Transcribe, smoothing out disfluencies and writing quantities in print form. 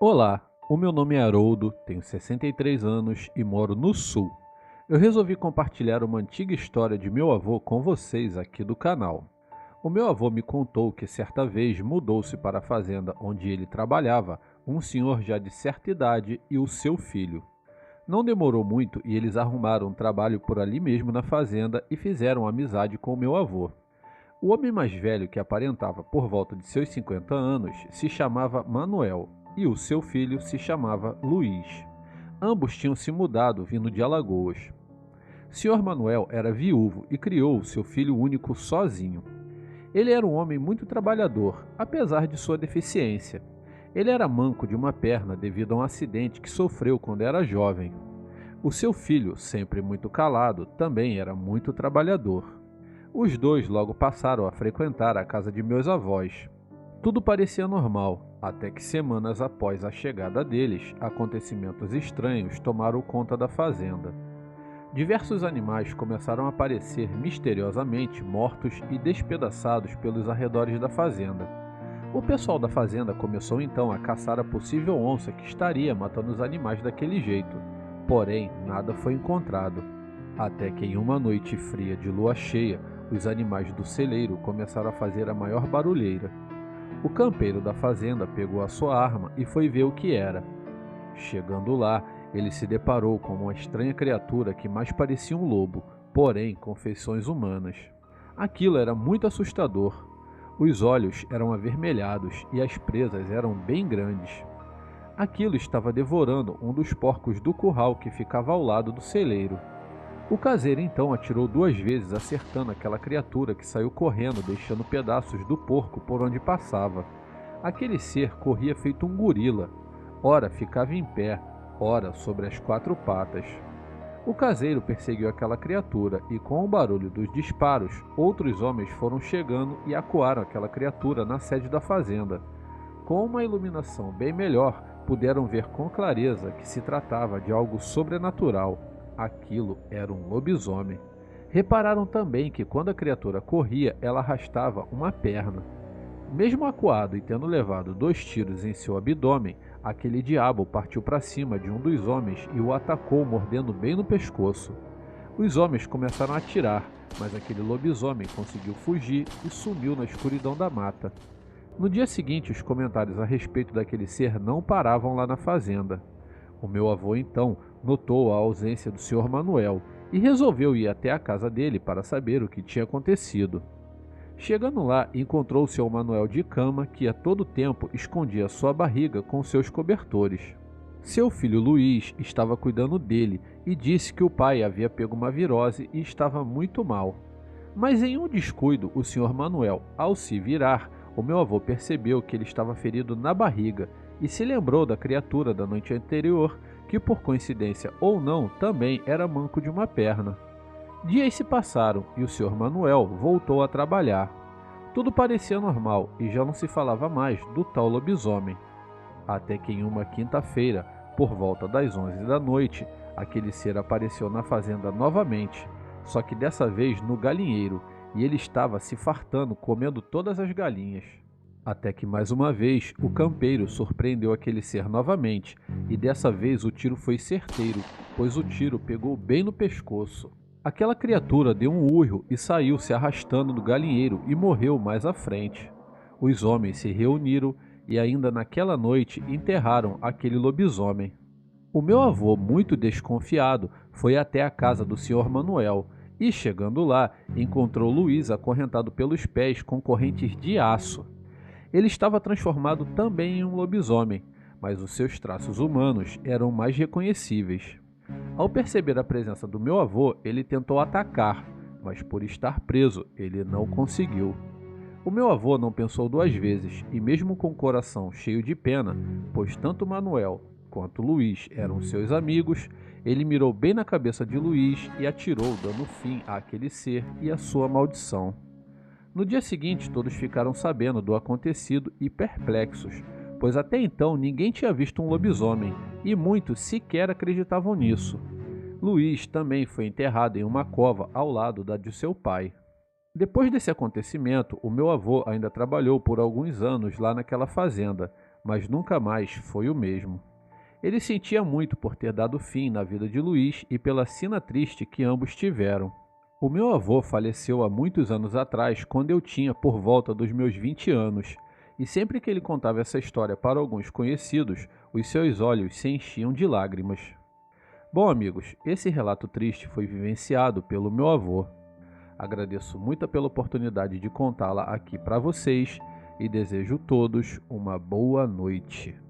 Olá, o meu nome é Haroldo, tenho 63 anos e moro no Sul. Eu resolvi compartilhar uma antiga história de meu avô com vocês aqui do canal. O meu avô me contou que certa vez mudou-se para a fazenda onde ele trabalhava um senhor já de certa idade e o seu filho. Não demorou muito e eles arrumaram um trabalho por ali mesmo na fazenda e fizeram amizade com o meu avô. O homem mais velho, que aparentava por volta de seus 50 anos, se chamava Manuel e o seu filho se chamava Luiz. Ambos tinham se mudado vindo de Alagoas. Sr. Manuel era viúvo e criou seu filho único sozinho. Ele era um homem muito trabalhador, apesar de sua deficiência. Ele era manco de uma perna devido a um acidente que sofreu quando era jovem. O seu filho, sempre muito calado, também era muito trabalhador. Os dois logo passaram a frequentar a casa de meus avós. Tudo parecia normal, até que semanas após a chegada deles, acontecimentos estranhos tomaram conta da fazenda. Diversos animais começaram a aparecer misteriosamente mortos e despedaçados pelos arredores da fazenda. O pessoal da fazenda começou então a caçar a possível onça que estaria matando os animais daquele jeito. Porém, nada foi encontrado. Até que em uma noite fria de lua cheia, os animais do celeiro começaram a fazer a maior barulheira. O campeiro da fazenda pegou a sua arma e foi ver o que era. Chegando lá, ele se deparou com uma estranha criatura que mais parecia um lobo, porém com feições humanas. Aquilo era muito assustador. Os olhos eram avermelhados e as presas eram bem grandes. Aquilo estava devorando um dos porcos do curral que ficava ao lado do celeiro. O caseiro então atirou 2 vezes, acertando aquela criatura que saiu correndo, deixando pedaços do porco por onde passava. Aquele ser corria feito um gorila. Ora ficava em pé, ora sobre as 4 patas. O caseiro perseguiu aquela criatura e, com o barulho dos disparos, outros homens foram chegando e acuaram aquela criatura na sede da fazenda. Com uma iluminação bem melhor, puderam ver com clareza que se tratava de algo sobrenatural. Aquilo era um lobisomem. Repararam também que quando a criatura corria, ela arrastava uma perna. Mesmo acuado e tendo levado 2 tiros em seu abdômen, aquele diabo partiu para cima de um dos homens e o atacou, mordendo bem no pescoço. Os homens começaram a atirar, mas aquele lobisomem conseguiu fugir e sumiu na escuridão da mata. No dia seguinte, os comentários a respeito daquele ser não paravam lá na fazenda. O meu avô, então, notou a ausência do Sr. Manuel e resolveu ir até a casa dele para saber o que tinha acontecido. Chegando lá, encontrou o Sr. Manuel de cama, que a todo tempo escondia sua barriga com seus cobertores. Seu filho Luiz estava cuidando dele e disse que o pai havia pego uma virose e estava muito mal. Mas em um descuido, o Sr. Manuel, ao se virar, o meu avô percebeu que ele estava ferido na barriga e se lembrou da criatura da noite anterior, que por coincidência ou não, também era manco de uma perna. Dias se passaram e o Sr. Manuel voltou a trabalhar. Tudo parecia normal e já não se falava mais do tal lobisomem. Até que em uma quinta-feira, por volta das 11 da noite, aquele ser apareceu na fazenda novamente, só que dessa vez no galinheiro, e ele estava se fartando, comendo todas as galinhas. Até que mais uma vez o campeiro surpreendeu aquele ser novamente, e dessa vez o tiro foi certeiro, pois o tiro pegou bem no pescoço. Aquela criatura deu um urro e saiu se arrastando do galinheiro e morreu mais à frente. Os homens se reuniram e ainda naquela noite enterraram aquele lobisomem. O meu avô, muito desconfiado, foi até a casa do Sr. Manuel e, chegando lá, encontrou Luiz acorrentado pelos pés com correntes de aço. Ele estava transformado também em um lobisomem, mas os seus traços humanos eram mais reconhecíveis. Ao perceber a presença do meu avô, ele tentou atacar, mas por estar preso, ele não conseguiu. O meu avô não pensou 2 vezes e, mesmo com o coração cheio de pena, pois tanto Manuel quanto Luiz eram seus amigos, ele mirou bem na cabeça de Luiz e atirou, dando fim àquele ser e à sua maldição. No dia seguinte, todos ficaram sabendo do acontecido e perplexos, pois até então ninguém tinha visto um lobisomem e muitos sequer acreditavam nisso. Luiz também foi enterrado em uma cova ao lado da de seu pai. Depois desse acontecimento, o meu avô ainda trabalhou por alguns anos lá naquela fazenda, mas nunca mais foi o mesmo. Ele sentia muito por ter dado fim na vida de Luiz e pela sina triste que ambos tiveram. O meu avô faleceu há muitos anos atrás, quando eu tinha por volta dos meus 20 anos, e sempre que ele contava essa história para alguns conhecidos, os seus olhos se enchiam de lágrimas. Bom, amigos, esse relato triste foi vivenciado pelo meu avô. Agradeço muito pela oportunidade de contá-la aqui para vocês e desejo a todos uma boa noite.